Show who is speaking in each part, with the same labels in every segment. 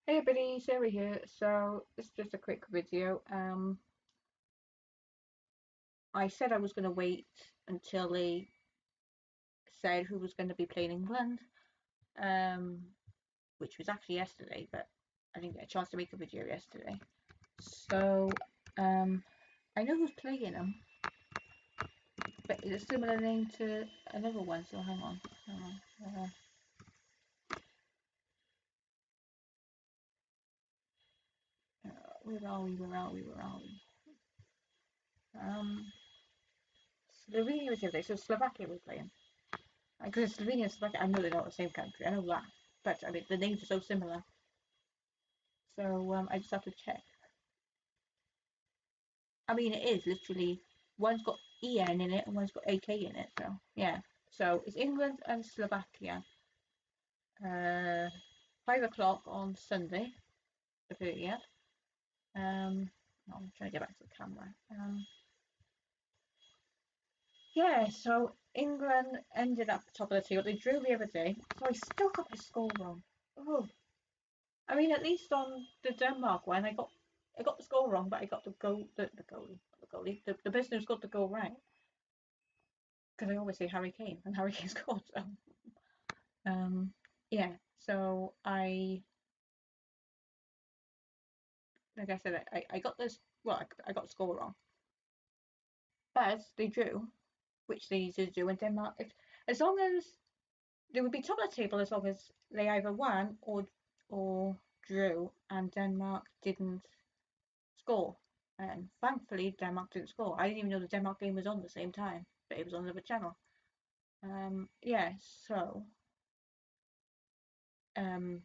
Speaker 1: Hey everybody, Sarah here. So this is just a quick video. I said I was going to wait until they said who was going to be playing England, um, which was actually yesterday, but I didn't get a chance to make a video yesterday. So um, I know who's playing them, but it's a similar name to another one. So hang on. Where are we? Where are we? Where are we? Um, Slovenia was the other day, so Slovakia was playing. Because Slovenia and Slovakia, I know they're not the same country, I know that. But I mean, the names are so similar. So I just have to check. I mean, it is literally, one's got EN in it and one's got AK in it. So yeah. So it's England and Slovakia. Uh, 5 o'clock on Sunday, the 30th. I'm trying to get back to the camera. Yeah, so England ended up top of the table. They drew the other day, so I still got the score wrong. Oh, I mean, at least on the Denmark one, I got the score wrong, but I got the person who's got the goal right. Because I always say Harry Kane, and Harry Kane scored. So, um, yeah. So like I said, I got this. Well, I got the score wrong, but they drew, which they usually do in Denmark. If as long as they would be top of the table, as long as they either won or drew, and Denmark didn't score. And thankfully, Denmark didn't score. I didn't even know the Denmark game was on at the same time, but it was on another channel. Yeah, so um,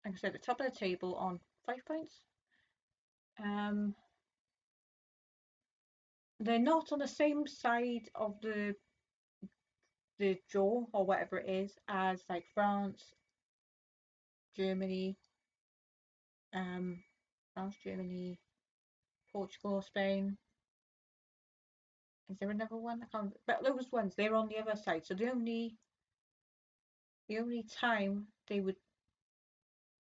Speaker 1: like I said, the top of the table on 5 points. Um, they're not on the same side of the draw or whatever it is as like France, Germany, um, France, Germany, Portugal, Spain. Is there another one? I can't. But those ones, they're on the other side. So the only time they would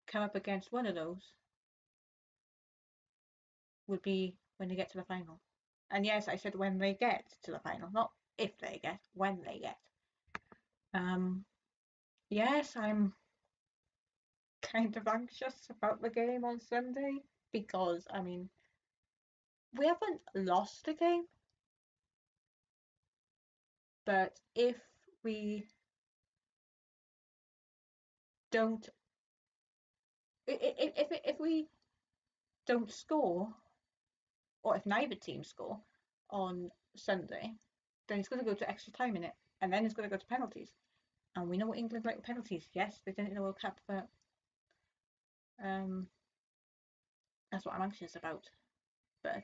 Speaker 1: come up against one of those would be when they get to the final. And yes, I said when they get to the final, not if they get, when they get. Um, yes, I'm kind of anxious about the game on Sunday because, I mean, we haven't lost a game, but we don't, if we don't score, or if neither team score on Sunday, then it's going to go to extra time in it, and then it's going to go to penalties. And we know what England like with penalties. Yes, they didn't in the World Cup, but um, that's what I'm anxious about. But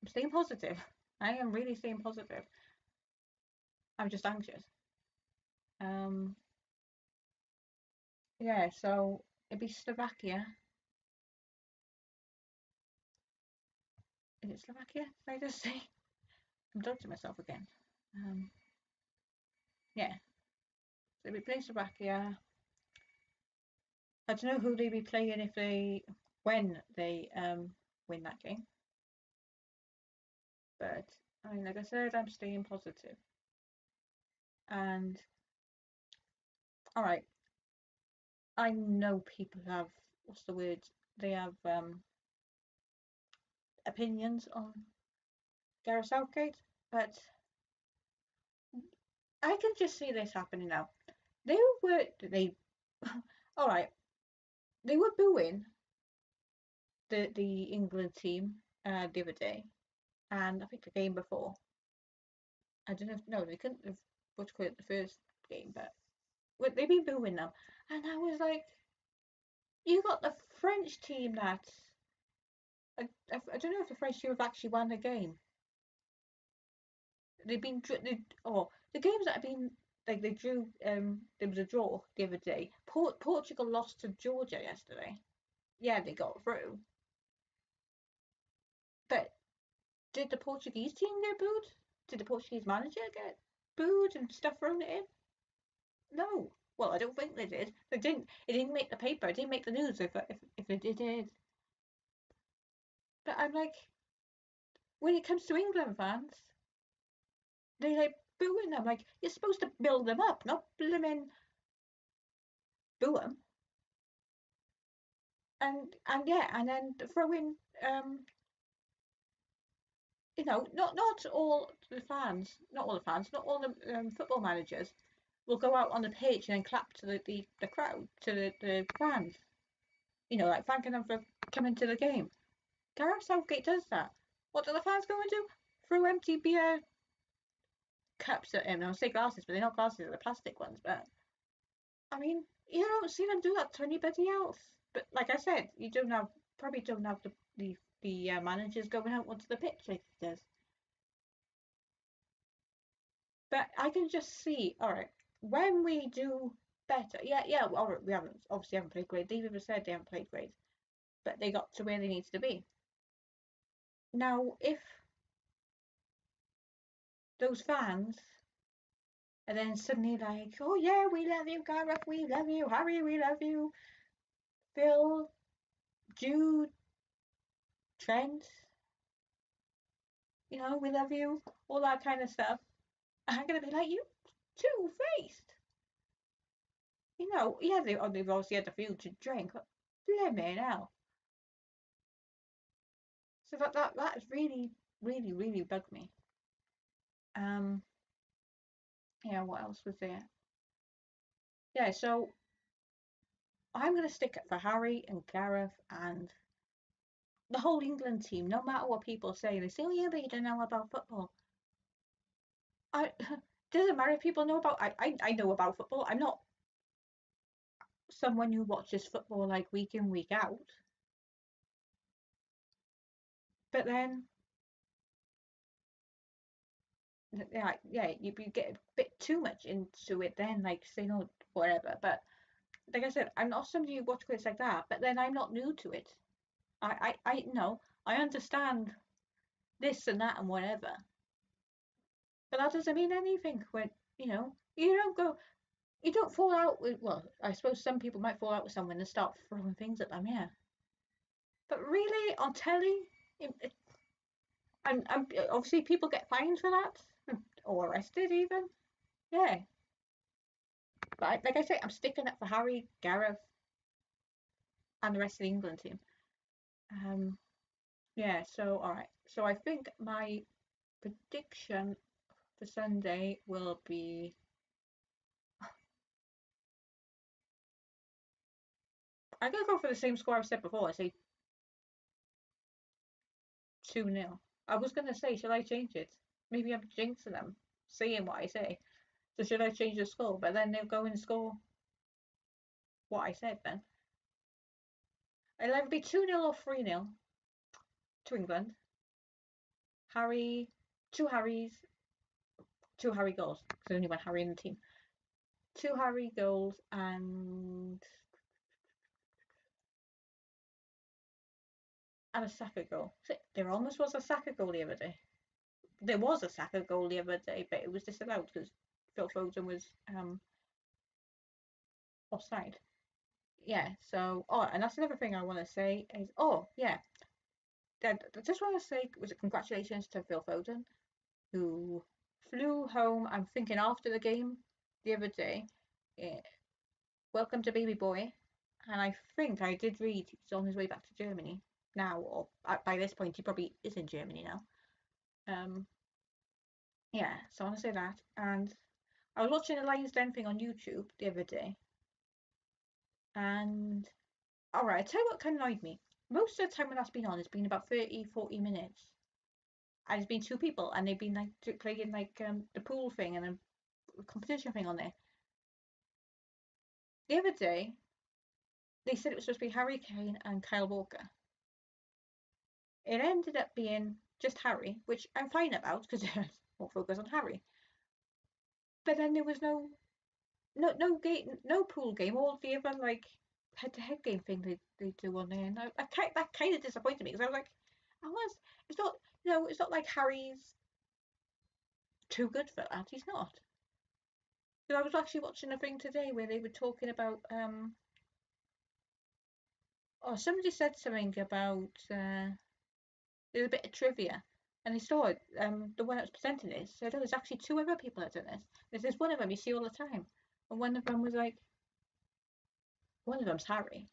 Speaker 1: I'm staying positive. I am really staying positive. I'm just anxious. Um, yeah, so it'd be Slovakia. Is it Slovakia? Did I just say? I'm doubting myself again. Um, yeah, so it'd be playing Slovakia. I don't know who they'd be playing when they win that game. But I mean, like I said, I'm staying positive. And all right, I know people have what's the word? They have opinions on Gareth Southgate, but I can just see this happening now. They all right. They were booing the England team the other day, and I think the game before. I don't know. No, they couldn't have what you call it the first game, but they've been booing them, and I was like, you got the French team that I don't know if the French team have actually won a game. They've been the games that have been like they drew. There was a draw the other day. Portugal lost to Georgia yesterday. Yeah, they got through, but did the Portuguese team get booed? Did the Portuguese manager get booed and stuff thrown at him? No. Well, I don't think they did. They didn't. It didn't make the paper. It didn't make the news. If it did. But I'm like, when it comes to England fans, they like booing them. Like you're supposed to build them up, not blooming boo them. And yeah, and then throw in not all the fans, not all the football managers will go out on the pitch and then clap to the crowd, to the fans. Like thanking them for coming to the game. Gareth Southgate does that. What do the fans go and do? Throw empty beer cups at him. I say glasses, but they're not glasses, they're plastic ones. But I mean, you don't see them do that to anybody else. But like I said, you probably don't have the managers going out onto the pitch like he does. But I can just see, all right, when we do better, yeah, well, we haven't played great. They've even said they haven't played great, but they got to where they needed to be. Now, if those fans are then suddenly like, oh yeah, we love you, Gareth, we love you, Harry, we love you, Phil, Jude, Trent, we love you, all that kind of stuff. I'm gonna be like, you two-faced. Yeah, they've obviously had a few to drink, but blimey hell. So that has really, really, really bugged me. Um, yeah, what else was there? Yeah, so I'm gonna stick it for Harry and Gareth and the whole England team, no matter what people say. They say, oh yeah, but you don't know about football. I doesn't matter if people know about I know about football. I'm not someone who watches football like week in, week out. But then yeah, you get a bit too much into it then, like say no whatever. But like I said, I'm not somebody who watches it like that, but then I'm not new to it. I know I understand this and that and whatever, but that doesn't mean anything when you don't fall out with. Well, I suppose some people might fall out with someone and start throwing things at them, yeah. But really, on telly, and obviously people get fined for that or arrested even. Yeah, but like I say, I'm sticking up for Harry, Gareth, and the rest of the England team. Um, yeah. So all right. So I think my prediction for Sunday will be. I'm gonna go for the same score I've said before. I say 2-0. I was gonna say, should I change it? Maybe I'm jinxing them, saying what I say. So should I change the score? But then they'll go and score what I said then. It'll either be 2-0 or 3-0 to England. Harry, two Harrys, two Harry goals. There's only one Harry in the team. Two Harry goals and a Saka goal. There almost was a Saka goal the other day. There was a Saka goal the other day, but it was disallowed because Phil Foden was offside. Yeah. So, and that's another thing I want to say is, yeah, I just want to say, was it congratulations to Phil Foden who flew home. I'm thinking after the game the other day. eh, Welcome to baby boy, and I think I did read he's on his way back to Germany now, or by this point he probably is in Germany now. Um, yeah, so I want to say that. And I was watching a Lions Den thing on YouTube the other day, and all right, I tell you what kind of annoyed me. Most of the time when that's been on, it's been about 30, 40 minutes. And it's been two people, and they've been like playing like the pool thing and a competition thing on there. The other day, they said it was supposed to be Harry Kane and Kyle Walker. It ended up being just Harry, which I'm fine about because there's more focus on Harry. But then there was no game, no pool game, all the other like head-to-head game thing they do on there, and that kind of disappointed me because I was like, it's not it's not like Harry's too good for that. He's not. 'Cause I was actually watching a thing today where they were talking about oh, somebody said something about there's a bit of trivia, and they saw it. The one that was presenting it said, "Oh, there's actually two other people that done this. There's this one of them you see all the time, and one of them was like, one of them's Harry."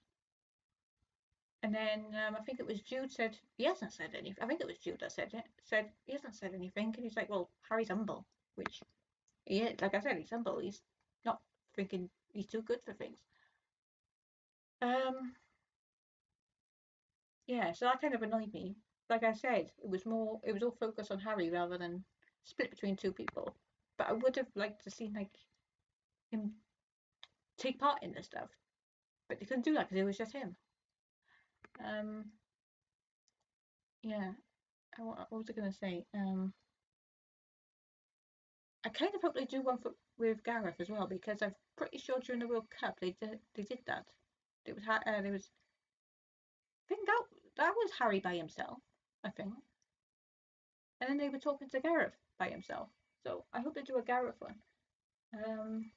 Speaker 1: And then I think it was Jude said he hasn't said anything. I think it was Jude that said it. Said he hasn't said anything, and he's like, "Well, Harry's humble," which he is. Like I said, he's humble. He's not thinking he's too good for things. Um, yeah, so that kind of annoyed me. Like I said, it was all focused on Harry rather than split between two people. But I would have liked to see like him take part in this stuff, but they couldn't do that because it was just him. Um, yeah. What was I gonna say? I kind of hope they do one with Gareth as well because I'm pretty sure during the World Cup they did that. It was there was I think that was Harry by himself, I think, and then they were talking to Gareth by himself. So I hope they do a Gareth one. Um,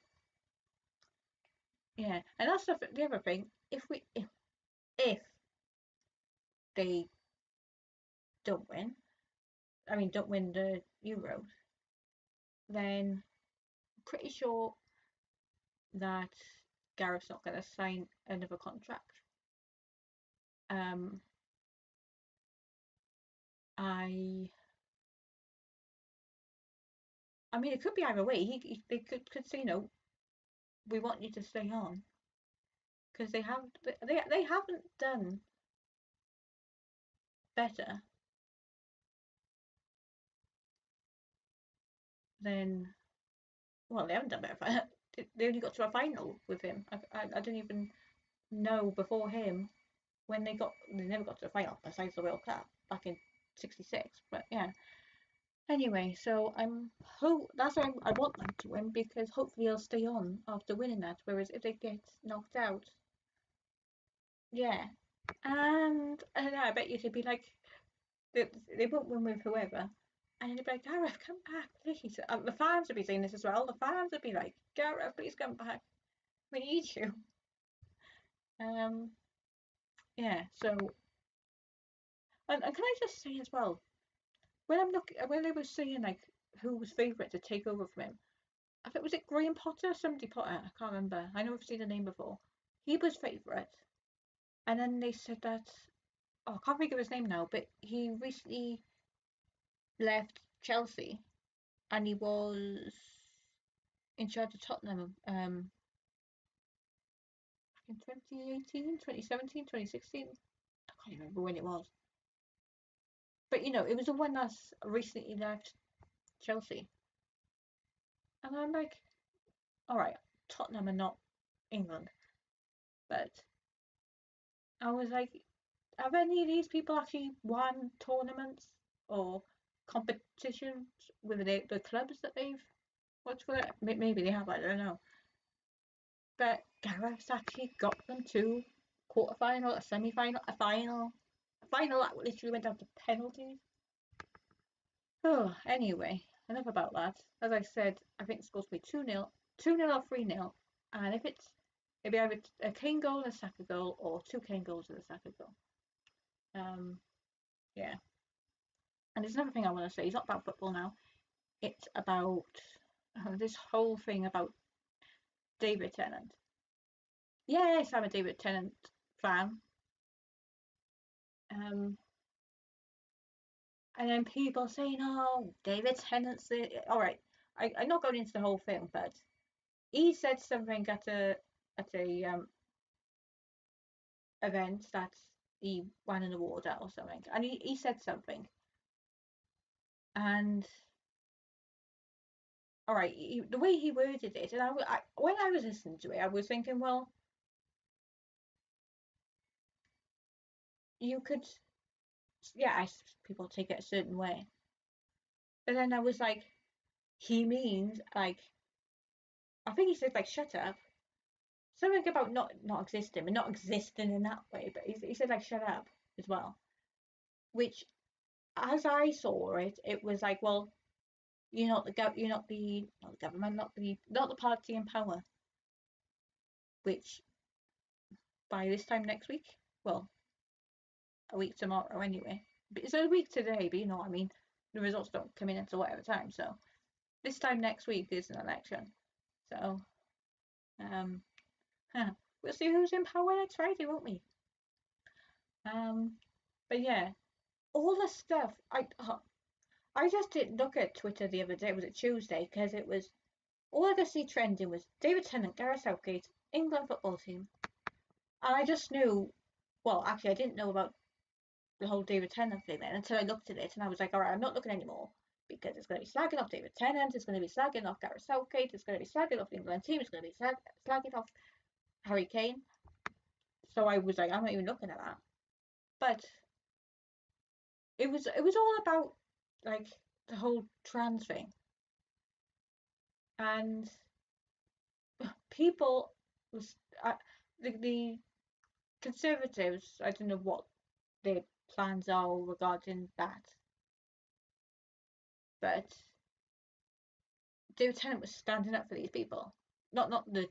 Speaker 1: yeah, and that's the other thing. If they don't win, I mean don't win the Euros, then I'm pretty sure that Gareth's not going to sign another contract. Um, I I mean, it could be either way. They could say no. We want you to stay on because they haven't done better than well, they haven't done better. They only got to a final with him. I don't even know before him when they never got to a final besides the World Cup back in '66. But yeah. Anyway, so that's why I want them to win because hopefully they'll stay on after winning that. Whereas if they get knocked out, yeah. And I bet you they'd be like, they won't win with whoever. And they'd be like, Gareth, come back, please. The fans would be saying this as well. The fans would be like, Gareth, please come back. We need you. Um, yeah. So, and can I just say as well, when they were saying like who was favourite to take over from him, I think was it Graham Potter, somebody Potter, I can't remember. I know I've seen the name before. He was favourite, and then they said that oh, I can't think of his name now, but he recently left Chelsea, and he was in charge of Tottenham in 2018, 2017, 2016. I can't remember when it was. But it was the one that's recently left Chelsea. And I'm like, all right, Tottenham are not England. But I was like, have any of these people actually won tournaments or competitions with the clubs that they've watched for it? Maybe they have, I don't know. But Gareth's actually got them to quarter-final, a semi-final, a final. A final that literally went down to penalties. Oh, anyway, enough about that. As I said, I think it's supposed to be 2-0, 2-0 or 3-0. And if it'd be either a Kane goal and a Saka goal or two Kane goals and a Saka goal. Um, yeah. And there's another thing I want to say. It's not about football now. It's about this whole thing about David Tennant. Yes, I'm a David Tennant fan. Um, and then people saying, "Oh, David Tennant's all right." I'm not going into the whole thing, but he said something at a event that he won an award at or something, and he said something, and all right, the way he worded it, and when I was listening to it, I was thinking, well, you could, yeah, people take it a certain way, but then I was like, he means like, I think he said like, shut up, something about not existing, but not existing in that way, but he said like, shut up as well, which as I saw it, it was like, well, You're not not the government, not the party in power. Which by this time next week, well, a week tomorrow anyway. But it's a week today, but you know what I mean. The results don't come in until whatever time. So this time next week is an election. So um, we'll see who's in power next Friday, won't we? But yeah, all the stuff I just didn't look at Twitter the other day. Was it Tuesday? Because it was all I could see trending was David Tennant, Gareth Southgate, England football team, and I just knew. Well, actually, I didn't know about the whole David Tennant thing then until I looked at it and I was like, all right, I'm not looking anymore because it's going to be slagging off David Tennant, it's going to be slagging off Gareth Southgate, it's going to be slagging off the England team, it's going to be slagging off Harry Kane. So I was like, I'm not even looking at that. But it was all about like the whole trans thing, and people was the Conservatives. I don't know what their plans are regarding that, but David Tennant was standing up for these people, not the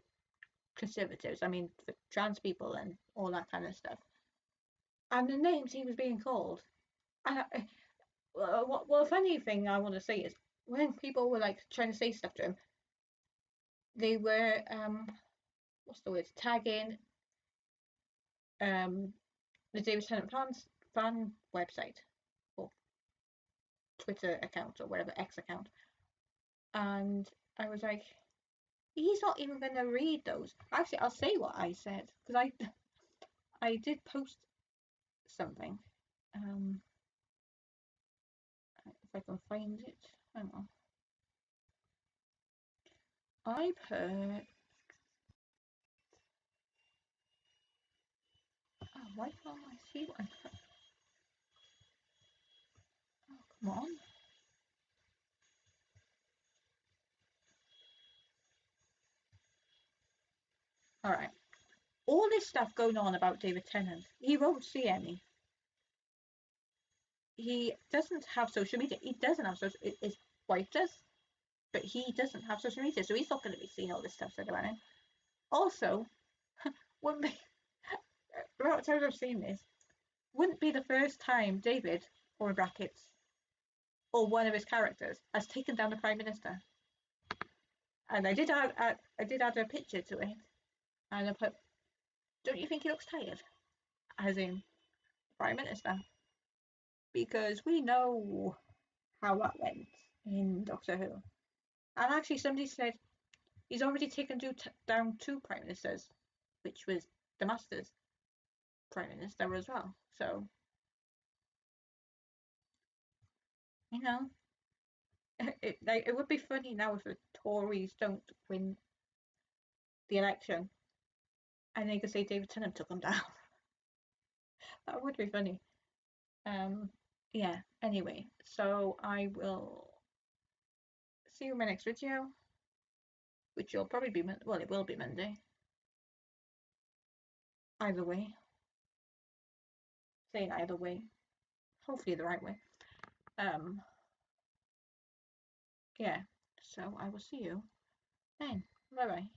Speaker 1: Conservatives. I mean, for trans people and all that kind of stuff. And the names he was being called. And well, the funny thing I want to say is when people were like trying to say stuff to him, they were what's the word, tagging the David Tennant fan website or Twitter account or whatever X account, and I was like, he's not even going to read those. Actually, I'll say what I said because I did post something. If I can find it, hang on. I put. Oh, why can't I see what I put? Oh, come on. All right. All this stuff going on about David Tennant. He won't see any. He doesn't have social media. He doesn't have social. His wife does, but he doesn't have social media, so he's not going to be seeing all this stuff said about him. Also, wouldn't be about times I've seen this. Wouldn't be the first time David, or in brackets, or one of his characters has taken down the Prime Minister. And I did add a picture to it, and I put, "Don't you think he looks tired?" As in Prime Minister, because we know how that went in Doctor Who. And actually, somebody said he's already taken down two Prime Ministers, which was the Master's Prime Minister as well. So you know, it would be funny now if the Tories don't win the election, and they could say David Tennant took them down. That would be funny. Um, yeah. Anyway, so I will see you in my next video, which will probably be well, it will be Monday. Either way, saying either way, hopefully the right way. Yeah. So I will see you then. Bye bye.